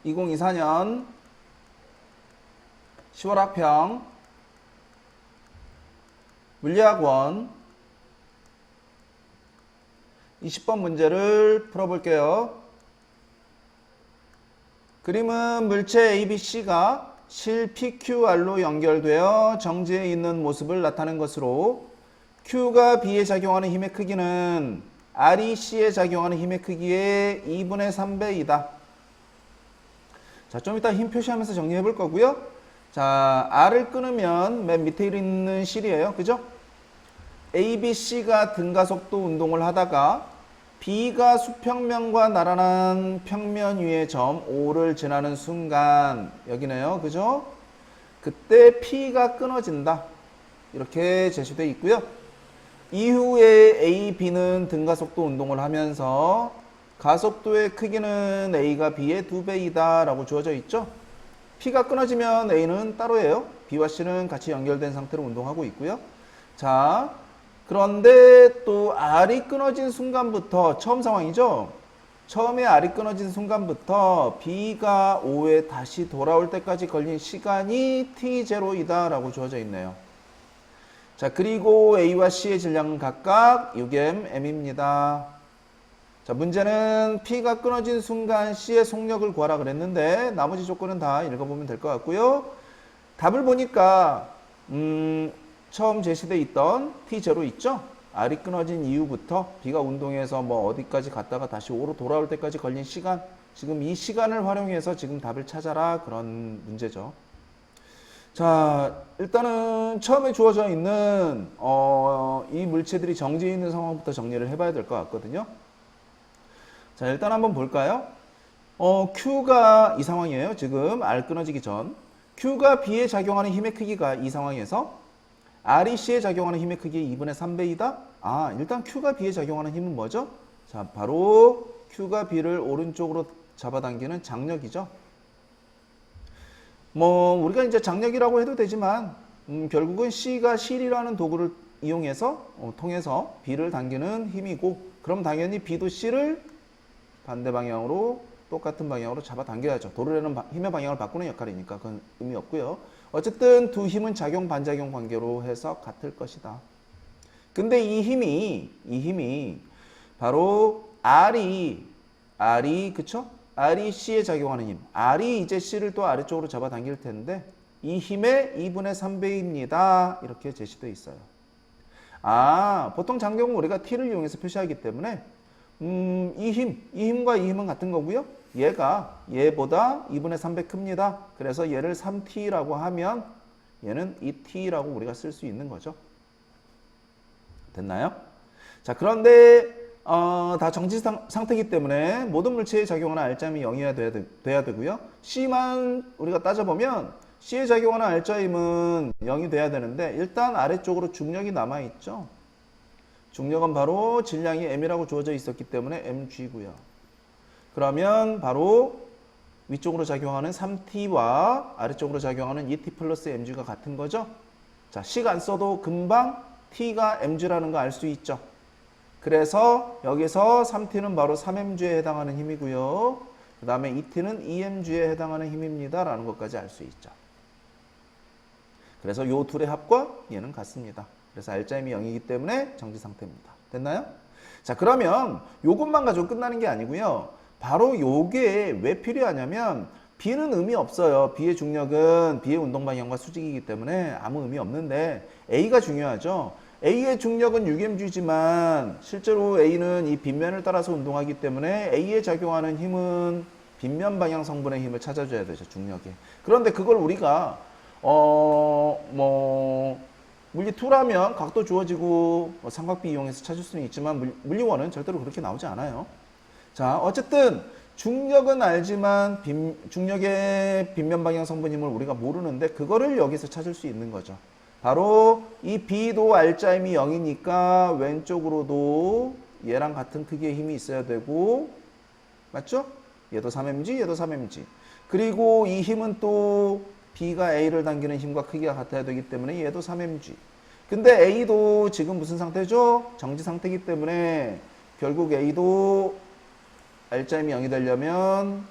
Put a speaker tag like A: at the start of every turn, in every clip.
A: 2024년 10월 학평 물리학원 20번 문제를 풀어볼게요. 그림은 물체 ABC가 실 PQR로 연결되어 정지해 있는 모습을 나타낸 것으로 Q가 B에 작용하는 힘의 크기는 R이 C에 작용하는 힘의 크기의 2분의 3배이다. 자, 좀 이따 힘 표시하면서 정리해 볼 거고요. 자, R을 끊으면 맨 밑에 있는 실이에요. 그죠? ABC가 등가속도 운동을 하다가 B가 수평면과 나란한 평면 위의 점 O를 지나는 순간 여기네요. 그죠? 그때 P가 끊어진다. 이렇게 제시되어 있고요. 이후에 A, B는 등가속도 운동을 하면서 가속도의 크기는 A가 B의 2배이다 라고 주어져 있죠. P가 끊어지면 A는 따로예요. B와 C는 같이 연결된 상태로 운동하고 있고요. 자, 그런데 또 R이 끊어진 순간부터 처음 상황이죠. 처음에 R이 끊어진 순간부터 B가 O에 다시 돌아올 때까지 걸린 시간이 T0이다 라고 주어져 있네요. 자, 그리고 A와 C의 질량은 각각 6m, m입니다. 자, 문제는 P가 끊어진 순간 C의 속력을 구하라 그랬는데 나머지 조건은 다 읽어보면 될 것 같고요. 답을 보니까 처음 제시되어 있던 T0 있죠? R이 끊어진 이후부터 B가 운동해서 뭐 어디까지 갔다가 다시 O로 돌아올 때까지 걸린 시간, 지금 이 시간을 활용해서 지금 답을 찾아라 그런 문제죠. 자, 일단은 처음에 주어져 있는 이 물체들이 정지해 있는 상황부터 정리를 해봐야 될 것 같거든요. 자, 일단 한번 볼까요? Q가 이 상황이에요. 지금 R 끊어지기 전. Q가 B에 작용하는 힘의 크기가 이 상황에서 R이 C에 작용하는 힘의 크기의 2분의 3배이다? 아, 일단 Q가 B에 작용하는 힘은 뭐죠? 자, 바로 Q가 B를 오른쪽으로 잡아당기는 장력이죠. 뭐 우리가 이제 장력이라고 해도 되지만 결국은 C가 실이라는 도구를 이용해서 통해서 B를 당기는 힘이고, 그럼 당연히 B도 C를 반대 방향으로 똑같은 방향으로 잡아당겨야죠. 도르래는 힘의 방향을 바꾸는 역할이니까 그건 의미 없고요. 어쨌든 두 힘은 작용 반작용 관계로 해서 같을 것이다. 근데 이 힘이 바로 R이 그쵸? R이 C에 작용하는 힘. R이 이제 C를 또 아래쪽으로 잡아당길 텐데 이 힘의 2분의 3배입니다. 이렇게 제시되어 있어요. 아, 보통 장경은 우리가 T를 이용해서 표시하기 때문에 이 힘과 이 힘은 같은 거고요. 얘보다 2분의 3배 큽니다. 그래서 얘를 3T라고 하면 얘는 2T라고 우리가 쓸 수 있는 거죠. 됐나요? 자, 그런데 다 정지 상태이기 때문에 모든 물체에 작용하는 R점이 0이어야 돼야 되고요. C만 우리가 따져보면 C에 작용하는 R점은 0이 돼야 되는데 일단 아래쪽으로 중력이 남아있죠. 중력은 바로 질량이 m이라고 주어져 있었기 때문에 mg고요. 그러면 바로 위쪽으로 작용하는 3t와 아래쪽으로 작용하는 2t 플러스 mg가 같은 거죠. 자, 식 안 써도 금방 t가 mg라는 거 알 수 있죠. 그래서 여기서 3t는 바로 3mg에 해당하는 힘이고요. 그 다음에 2t는 2mg에 해당하는 힘입니다. 라는 것까지 알 수 있죠. 그래서 요 둘의 합과 얘는 같습니다. 그래서 R점이 0이기 때문에 정지 상태입니다. 됐나요? 자, 그러면 요것만 가지고 끝나는 게 아니고요. 바로 요게 왜 필요하냐면 B는 의미 없어요. B의 중력은 B의 운동 방향과 수직이기 때문에 아무 의미 없는데 A가 중요하죠. A의 중력은 6mg지만 실제로 A는 이 빗면을 따라서 운동하기 때문에 A에 작용하는 힘은 빗면 방향 성분의 힘을 찾아줘야 되죠. 중력에. 그런데 그걸 우리가 물리2라면 각도 주어지고 삼각비 이용해서 찾을 수는 있지만 물리1은 절대로 그렇게 나오지 않아요. 자, 어쨌든 중력은 알지만 중력의 빗면 방향 성분 힘을 우리가 모르는데 그거를 여기서 찾을 수 있는 거죠. 바로 이 B도 R점이 0이니까 왼쪽으로도 얘랑 같은 크기의 힘이 있어야 되고, 맞죠? 얘도 3mg, 얘도 3mg. 그리고 이 힘은 또 B가 A를 당기는 힘과 크기가 같아야 되기 때문에 얘도 3mg. 근데 A도 지금 무슨 상태죠? 정지 상태이기 때문에 결국 A도 R점이 0이 되려면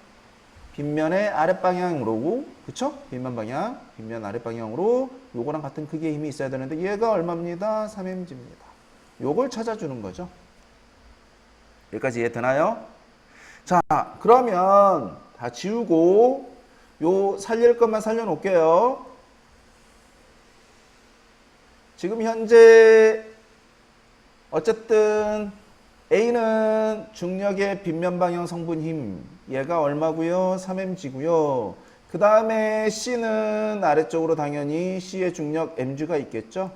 A: 빗면의 아랫방향으로, 그쵸? 빗면 방향, 빗면 아랫방향으로 요거랑 같은 크기의 힘이 있어야 되는데 얘가 얼마입니다? 3mg입니다. 요걸 찾아주는 거죠. 여기까지 이해되나요? 자, 그러면 다 지우고 요 살릴 것만 살려놓을게요. 지금 현재 어쨌든 A는 중력의 빗면 방향 성분 힘, 얘가 얼마고요? 3mg고요. 그 다음에 C는 아래쪽으로 당연히 C의 중력 mg가 있겠죠.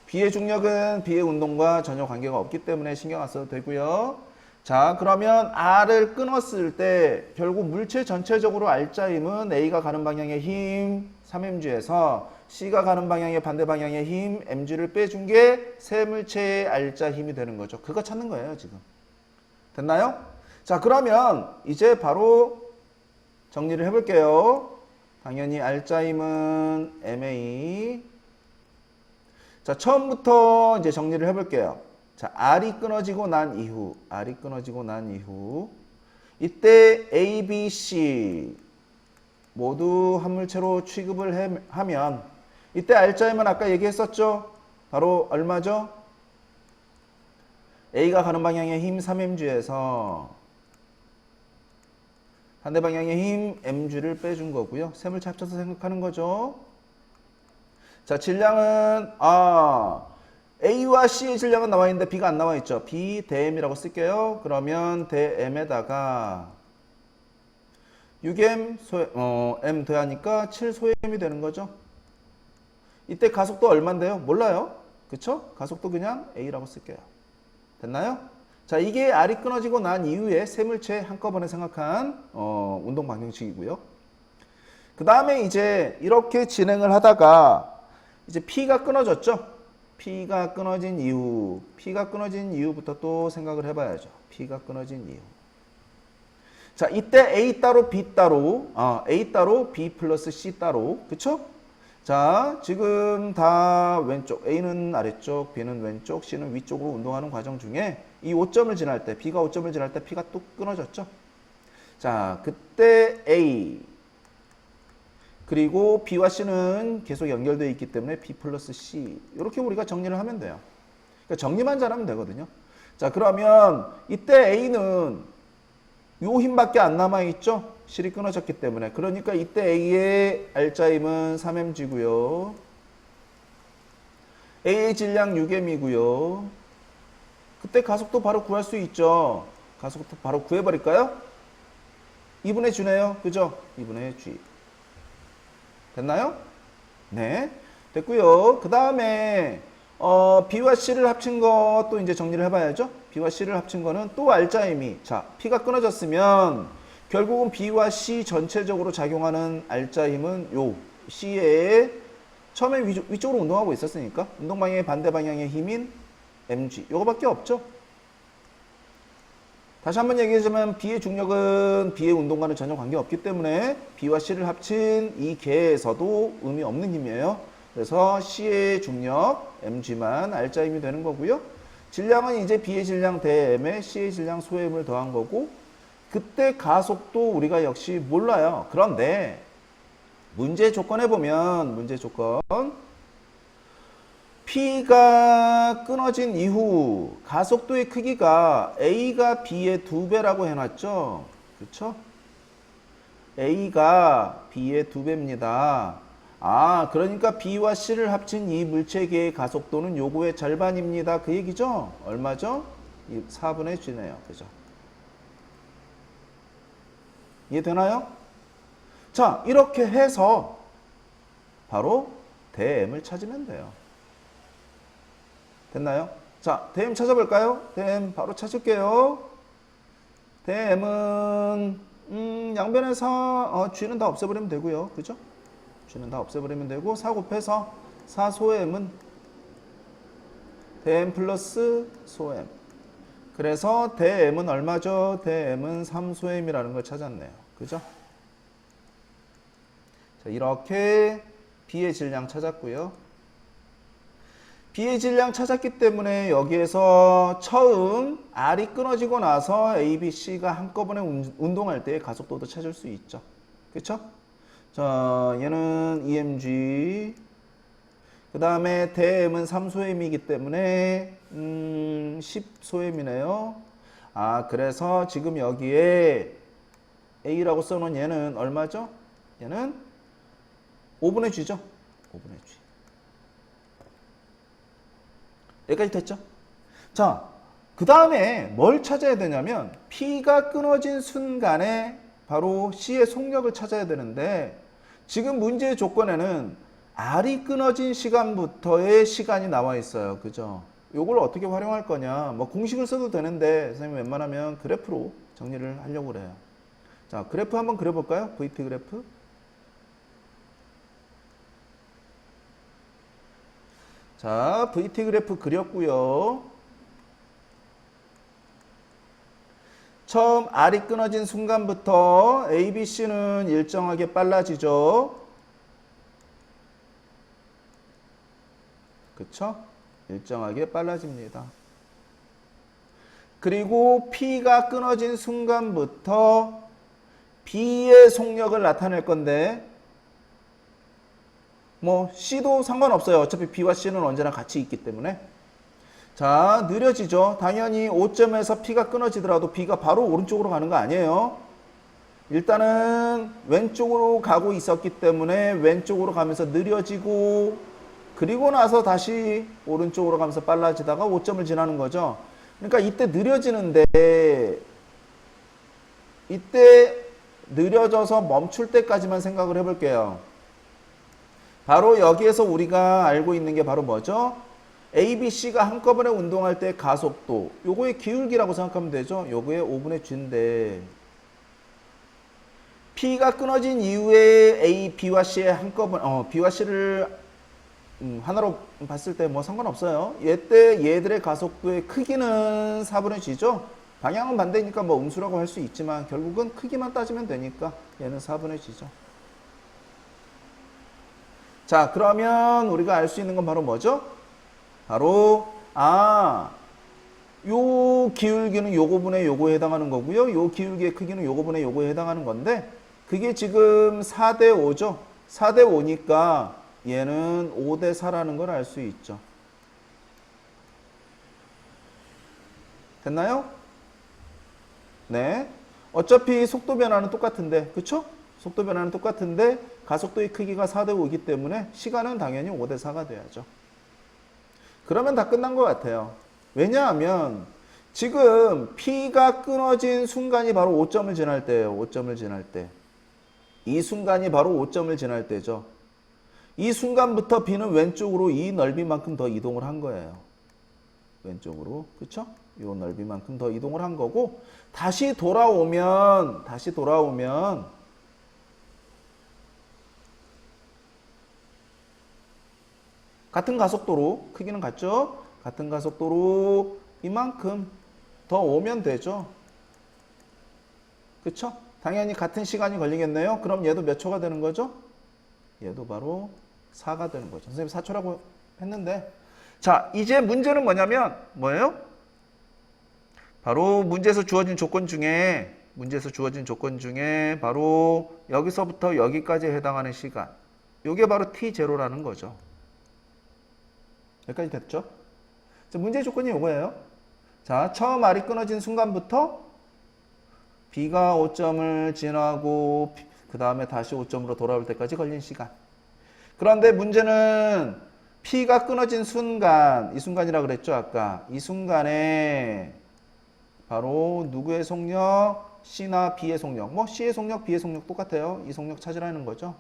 A: B의 중력은 B의 운동과 전혀 관계가 없기 때문에 신경 안 써도 되고요. 자, 그러면 R을 끊었을 때 결국 물체 전체적으로 R자 힘은 A가 가는 방향의 힘 3mg에서 C가 가는 방향의 반대 방향의 힘 mg를 빼준 게 세 물체의 R자 힘이 되는 거죠. 그거 찾는 거예요, 지금. 됐나요? 자, 그러면 이제 바로 정리를 해볼게요. 당연히 R자 힘은 ma. 자, 처음부터 이제 정리를 해볼게요. 자, R이 끊어지고 난 이후, 이때 A, B, C 모두 한 물체로 취급을 하면 이때 R자임은 아까 얘기했었죠? 바로 얼마죠? A가 가는 방향의 힘 3mg에서 반대 방향의 힘 mg를 빼준 거고요. 세 물체 합쳐서 생각하는 거죠. 자, 질량은 A와 C의 질량은 나와 있는데 B가 안 나와 있죠. B 대m이라고 쓸게요. 그러면 대m에다가 6m m 더하니까 7소m이 되는 거죠. 이때 가속도 얼마인데요? 몰라요. 그쵸? 가속도 그냥 A라고 쓸게요. 됐나요? 자, 이게 R이 끊어지고 난 이후에 세 물체 한꺼번에 생각한 운동 방정식이고요. 그 다음에 이제 이렇게 진행을 하다가 이제 P가 끊어졌죠. P가 끊어진 이후부터 또 생각을 해봐야죠. P가 끊어진 이후. 자, 이때 A 따로 B 따로, A 따로 B 플러스 C 따로, 그쵸? 자, 지금 다 왼쪽, A는 아래쪽, B는 왼쪽, C는 위쪽으로 운동하는 과정 중에 이 5점을 지날 때, B가 5점을 지날 때 P가 또 끊어졌죠. 자, 그때 A 그리고 B와 C는 계속 연결되어 있기 때문에 B 플러스 C 이렇게 우리가 정리를 하면 돼요. 그러니까 정리만 잘하면 되거든요. 자, 그러면 이때 A는 요 힘밖에 안 남아있죠? 실이 끊어졌기 때문에. 그러니까 이때 A의 R자 힘은 3mg고요. A의 질량 6m이고요. 그때 가속도 바로 구할 수 있죠. 가속도 바로 구해버릴까요? 2분의 G네요. 그죠? 2분의 G. 됐나요? 네. 됐고요. 그 다음에 B와 C를 합친 것도 이제 정리를 해봐야죠. B와 C를 합친 거는 또 R자 힘이, 자, P가 끊어졌으면 결국은 B와 C 전체적으로 작용하는 R자 힘은 요 C의 처음에 위쪽으로 운동하고 있었으니까 운동 방향의 반대 방향의 힘인 mg 요거밖에 없죠. 다시 한번 얘기하자면 B의 중력은 B의 운동과는 전혀 관계없기 때문에 B와 C를 합친 이 개에서도 의미 없는 힘이에요. 그래서 C의 중력 mg만 R자 힘이 되는 거고요. 질량은 이제 B의 질량 대m에 C의 질량 소m을 더한 거고, 그때 가속도 우리가 역시 몰라요. 그런데 문제 조건에 보면 문제 조건 P가 끊어진 이후 가속도의 크기가 A가 B의 2배라고 해놨죠. 그렇죠? A가 B의 2배입니다. 그러니까 B와 C를 합친 이 물체계의 가속도는 요거의 절반입니다. 그 얘기죠? 얼마죠? 4분의 G네요. 그죠? 이해되나요? 자, 이렇게 해서 바로 대m을 찾으면 돼요. 됐나요? 자, 대m 찾아볼까요? 대m 바로 찾을게요. 대m은 양변에서 G는 다 없애버리면 되고요. 그죠? G는 다 없애버리면 되고 4 곱해서 4소m은 대m 플러스 소m. 그래서 대m은 얼마죠? 대m은 3소m이라는 걸 찾았네요. 그죠? 자, 이렇게 B의 질량 찾았고요. B의 질량 찾았기 때문에 여기에서 처음 R이 끊어지고 나서 A, B, C가 한꺼번에 운동할 때 가속도도 찾을 수 있죠. 그쵸? 자, 얘는 EMG. 그 다음에 대M은 3소M이기 때문에 10소M이네요. 아, 그래서 지금 여기에 A라고 써놓은 얘는 얼마죠? 얘는 5분의 G죠? 5분의 G. 여기까지 됐죠? 자, 그 다음에 뭘 찾아야 되냐면 P가 끊어진 순간에 바로 C의 속력을 찾아야 되는데 지금 문제의 조건에는 R이 끊어진 시간부터의 시간이 나와 있어요. 그죠? 요걸 어떻게 활용할 거냐. 뭐 공식을 써도 되는데 선생님 웬만하면 그래프로 정리를 하려고 그래요. 자, 그래프 한번 그려볼까요? VT 그래프. 자, VT 그래프 그렸고요. 처음 R이 끊어진 순간부터 A, B, C는 일정하게 빨라지죠. 그쵸? 일정하게 빨라집니다. 그리고 P가 끊어진 순간부터 B의 속력을 나타낼 건데 뭐 C도 상관없어요. 어차피 B와 C는 언제나 같이 있기 때문에. 자, 느려지죠. 당연히 5점에서 P가 끊어지더라도 B가 바로 오른쪽으로 가는 거 아니에요. 일단은 왼쪽으로 가고 있었기 때문에 왼쪽으로 가면서 느려지고 그리고 나서 다시 오른쪽으로 가면서 빨라지다가 5점을 지나는 거죠. 그러니까 이때 느려지는데 이때 느려져서 멈출 때까지만 생각을 해볼게요. 바로 여기에서 우리가 알고 있는 게 바로 뭐죠? A, B, C가 한꺼번에 운동할 때 가속도, 요거의 기울기라고 생각하면 되죠. 요거의 5분의 G인데 P가 끊어진 이후에 A, B와 C의 한꺼번에 B와 C를 하나로 봤을 때 뭐 상관없어요. 얘때 얘들의 가속도의 크기는 4분의 G죠. 방향은 반대니까 뭐 음수라고 할 수 있지만 결국은 크기만 따지면 되니까 얘는 4분의 G죠. 자, 그러면 우리가 알 수 있는 건 바로 뭐죠? 바로 요 기울기는 요거분의 요거에 해당하는 거고요. 요 기울기의 크기는 요거분의 요거에 해당하는 건데 그게 지금 4대 5죠. 4대 5니까 얘는 5대 4라는 걸 알 수 있죠. 됐나요? 네. 어차피 속도 변화는 똑같은데, 그쵸? 속도 변화는 똑같은데 가속도의 크기가 4대 5이기 때문에 시간은 당연히 5대 4가 돼야죠. 그러면 다 끝난 것 같아요. 왜냐하면 지금 P가 끊어진 순간이 바로 5점을 지날 때예요. 5점을 지날 때. 이 순간이 바로 5점을 지날 때죠. 이 순간부터 B는 왼쪽으로 이 넓이만큼 더 이동을 한 거예요. 왼쪽으로. 그쵸? 이 넓이만큼 더 이동을 한 거고 다시 돌아오면 같은 가속도로 크기는 같죠? 같은 가속도로 이만큼 더 오면 되죠. 그쵸? 당연히 같은 시간이 걸리겠네요. 그럼 얘도 몇 초가 되는 거죠? 얘도 바로 4가 되는 거죠. 선생님 4초라고 했는데 자, 이제 문제는 뭐냐면 뭐예요? 바로 문제에서 주어진 조건 중에 바로 여기서부터 여기까지 해당하는 시간 이게 바로 T0라는 거죠. 여기까지 됐죠? 자, 문제의 조건이 이거예요. 자, 처음 R이 끊어진 순간부터 B가 5점을 지나고 그 다음에 다시 5점으로 돌아올 때까지 걸린 시간. 그런데 문제는 P가 끊어진 순간, 이 순간이라 그랬죠 아까. 이 순간에 바로 누구의 속력? C나 B의 속력. 뭐 C의 속력, B의 속력 똑같아요. 이 속력 찾으라는 거죠.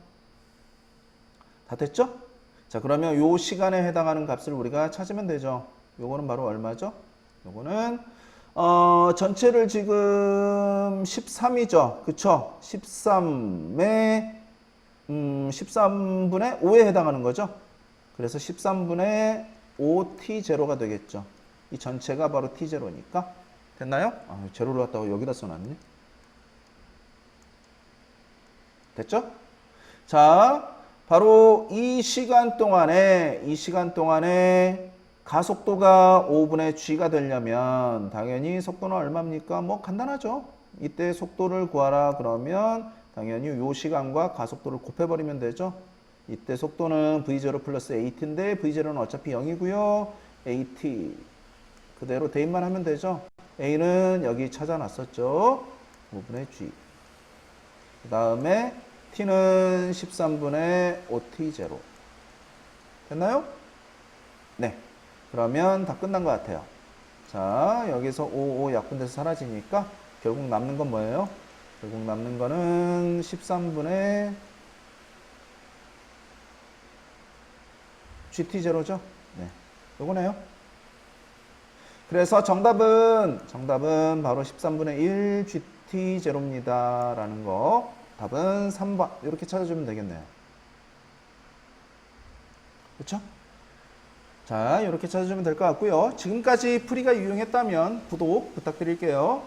A: 다 됐죠? 자, 그러면 요 시간에 해당하는 값을 우리가 찾으면 되죠. 요거는 바로 얼마죠? 요거는 전체를 지금 13이죠. 그쵸? 13에 13분의 5에 해당하는 거죠. 그래서 13분의 5t0가 되겠죠. 이 전체가 바로 t0니까 됐나요? 제로를 갖다가 여기다 써놨네. 됐죠? 자, 바로 이 시간 동안에 가속도가 5분의 g가 되려면 당연히 속도는 얼마입니까? 뭐 간단하죠. 이때 속도를 구하라 그러면 당연히 요 시간과 가속도를 곱해버리면 되죠. 이때 속도는 v0 플러스 at인데 v0는 어차피 0이고요. at 그대로 대입만 하면 되죠. a는 여기 찾아놨었죠. 5분의 g. 그 다음에 t는 13분의 5t0. 됐나요? 네. 그러면 다 끝난 것 같아요. 자, 여기서 5 약분돼서 사라지니까 결국 남는 건 뭐예요? 결국 남는 거는 13분의 GT0죠? 네. 요거네요. 그래서 정답은 바로 13분의 1 GT0입니다. 라는 거. 답은 3번. 이렇게 찾아주면 되겠네요. 그렇죠? 자, 이렇게 찾아주면 될 것 같고요. 지금까지 풀이가 유용했다면 구독 부탁드릴게요.